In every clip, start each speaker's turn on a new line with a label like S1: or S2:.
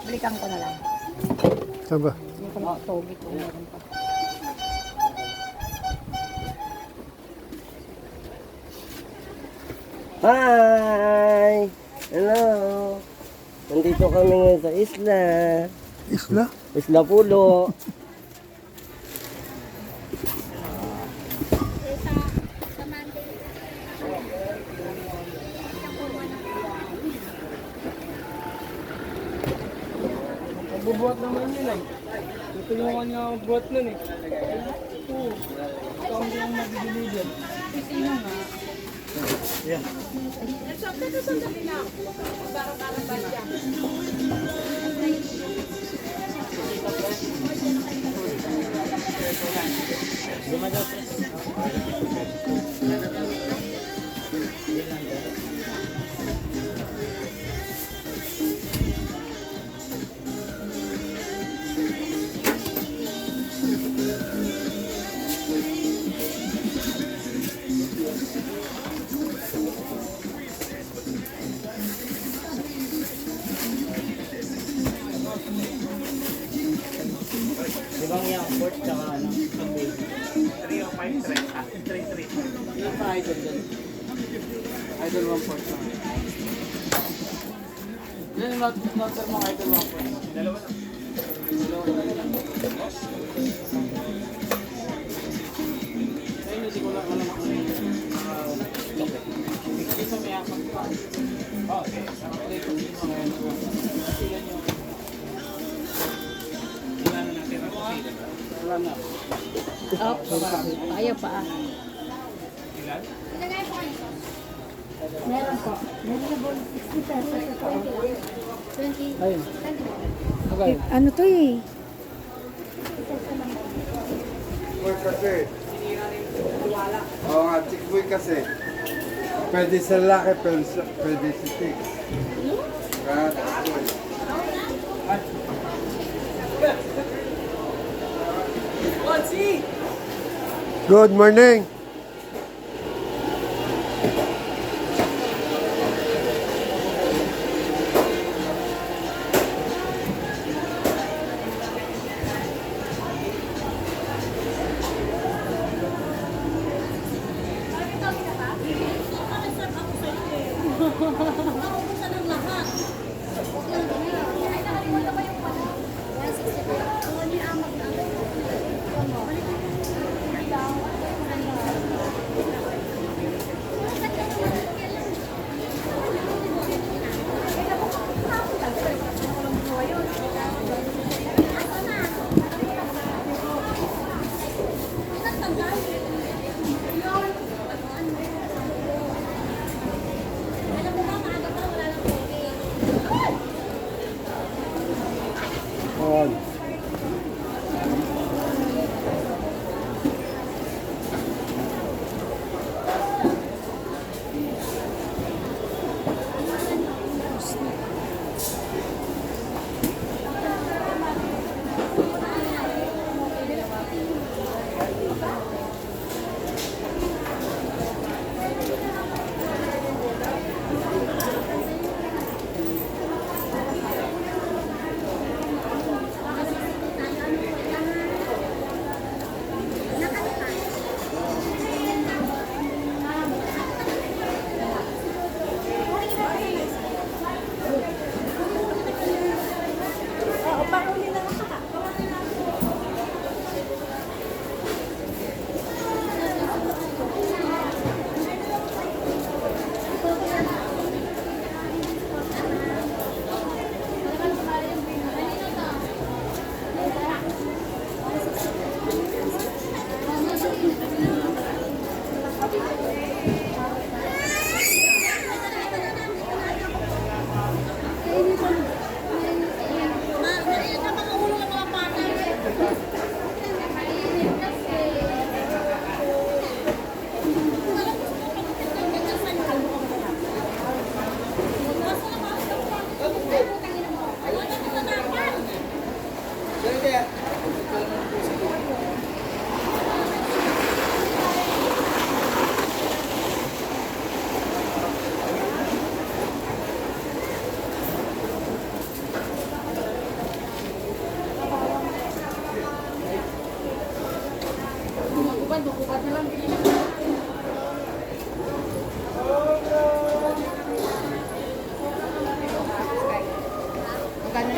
S1: Balikan ko na lang.
S2: Saba.
S1: Hindi ko nakatogi kung meron pa.
S3: Hi! Hello! Nandito kami ngayon sa isla.
S2: Isla?
S3: Isla Pulo.
S4: Bubuhat naman yun eh. Tutulungan nga ako buhat nun eh. Oo. Ikaw hindi ang mag-deliver.
S1: Sino nga?
S4: Yan.
S5: Ibang yung port tsaka ano, pag-baby. 305 yung pa-idol dun.
S4: Idol 1 port lang. Yan yung noter mo idol 1 port. Dalawa na. Ayun, hindi ko lang alam kung hindi sa may akang pa. Okay. Play ko din mga yan. Kasi yan yung wala na.
S1: Ayaw pa. Meron po. Meron 60 pesos ito. 20.
S4: Ayun. Okay.
S1: Ano to eh?
S2: Tikboy kasi. Oo nga, tikboy kasi. Pwede sa laki, pwede sa six. Kaya tikboy. Good morning.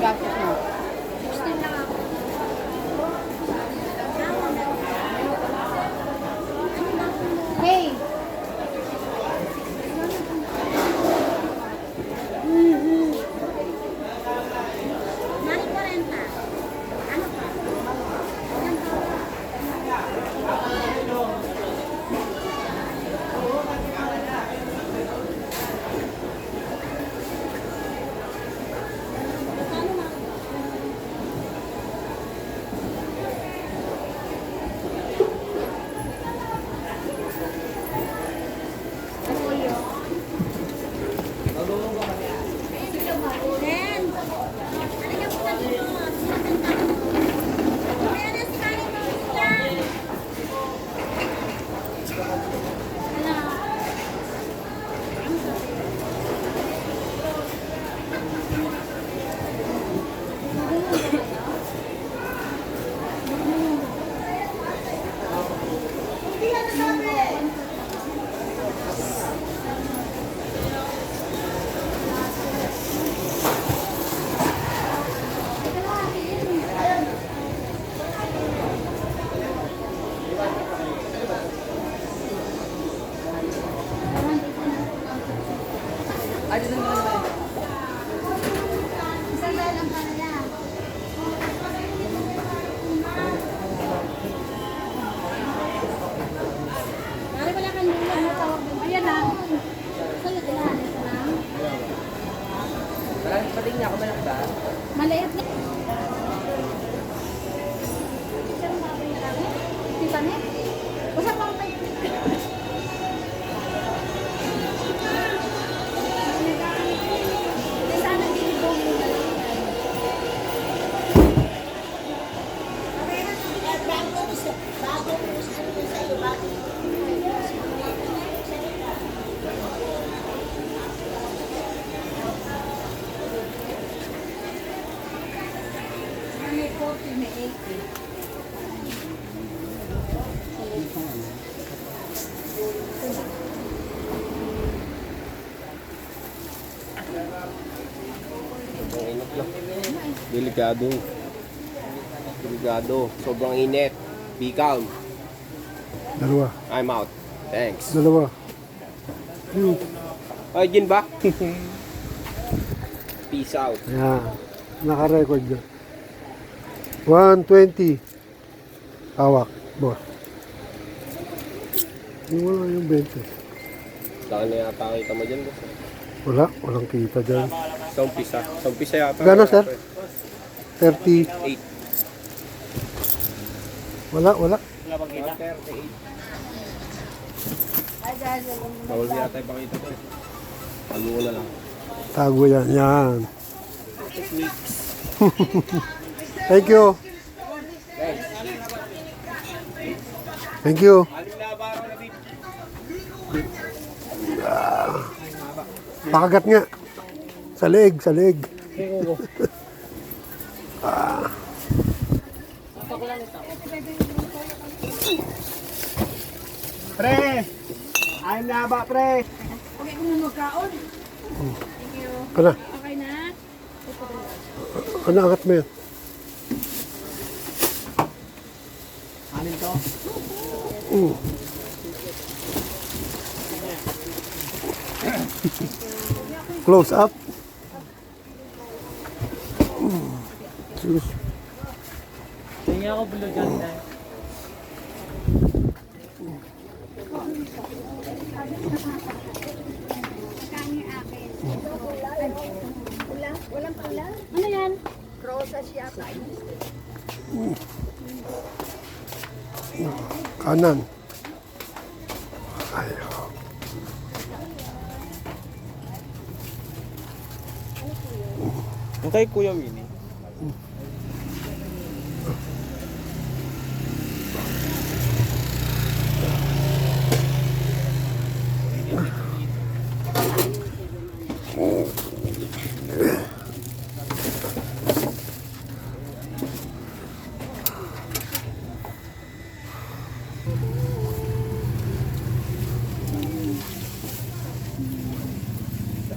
S5: gastos mo?
S1: 16 lang ako. Hey! Mari 40. Ano pa? Yan pa. Ren! Halika po na dito. Kaya na si Karen Maria. Hala. Isang dahil ang kanila. Mari wala kang lula. Ano tawag doon? Ayan na. Sa'yo sila. Ito lang.
S5: Pating niya ako malak ba?
S1: Maliit na. Di ba ne? Usap mo tayo. Sana dito mo na lang. May 40, may 80.
S3: Ang init na. Delikado. Delikado. Sobrang init. Be calm.
S6: Dalawa.
S3: I'm out. Thanks.
S6: Dalawa.
S3: Ay, Jin ba? Peace out.
S6: Ayan. Naka-record na. 120. Hawak. Boss. Yung wala yung 20.
S3: Saan na yata kita mo dyan, boss?
S6: Wala. Walang kita dyan.
S3: Sa umpisa. Sa umpisa yata.
S6: Gano'n, sir? 30.
S3: 8.
S6: Wala.
S3: Wala bang kita? 38. Bawal yata ipakita ko. Ano mo na lang.
S6: Tago yan. Yan. Thank you. Thank you. Pakagat nga. Sa leeg, sa leeg.
S4: Pre! Ayun na ba, pre?
S1: Okay, kung magkaon. Thank you.
S6: Ano?
S1: Okay na?
S6: Ano, angat mo yan?
S4: Anin to?
S6: Close up. Sus.
S4: Tingin ako blue dyan, dahil.
S1: Walang pula? Ano yan? Rosas yata.
S6: Kanan. Ayaw.
S3: Ang kay Kuya Winnie.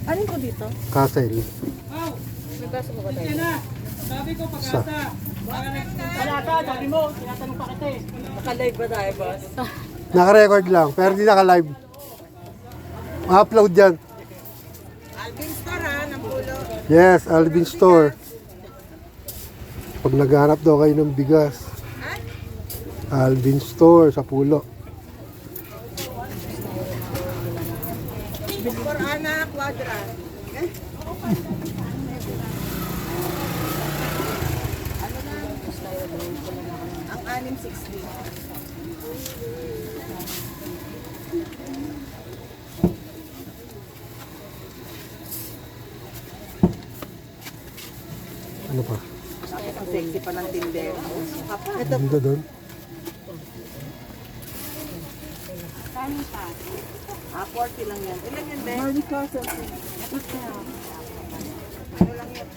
S5: Alin ko dito?
S6: Castle.
S5: May baso ko ba tayo?
S4: Sabi ko, pag-asa.
S5: Wala ka, sabi mo, tinatanong pa kita eh. Naka-live ba tayo, boss?
S6: Naka-record lang, pero hindi naka-live. Ma-upload yan.
S5: Alvin Star ha, ng pulo.
S6: Yes, Alvin Store. Pag naghanap daw kayo ng bigas. Alvin Store sa Pulo.
S5: For Ana Quadra. Ang 660.
S6: Ano pa?
S5: Ang sexy pa ng tindero.
S6: Dito doon.
S5: Ah, 40 lang yan. Ilan yan, Ben? Ano lang yan?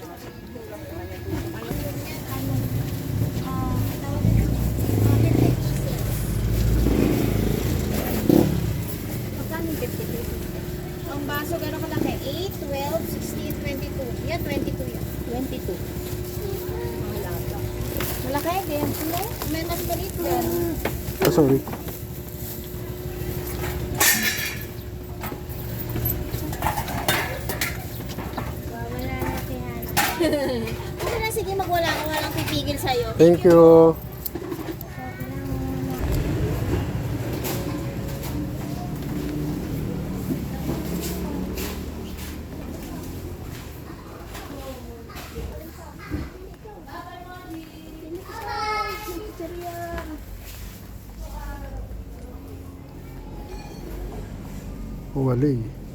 S1: Ang baso, gano'n kalaki? 8, 12, 16, 22. Yan, 22 yan. 22. Malaki, ganyan. May mas maliit yan.
S6: Ah, sorry.
S1: Wala na si Hana. Ano na, sige, magwala ka. Walang pipigil sa'yo.
S6: Thank you. Wala eh.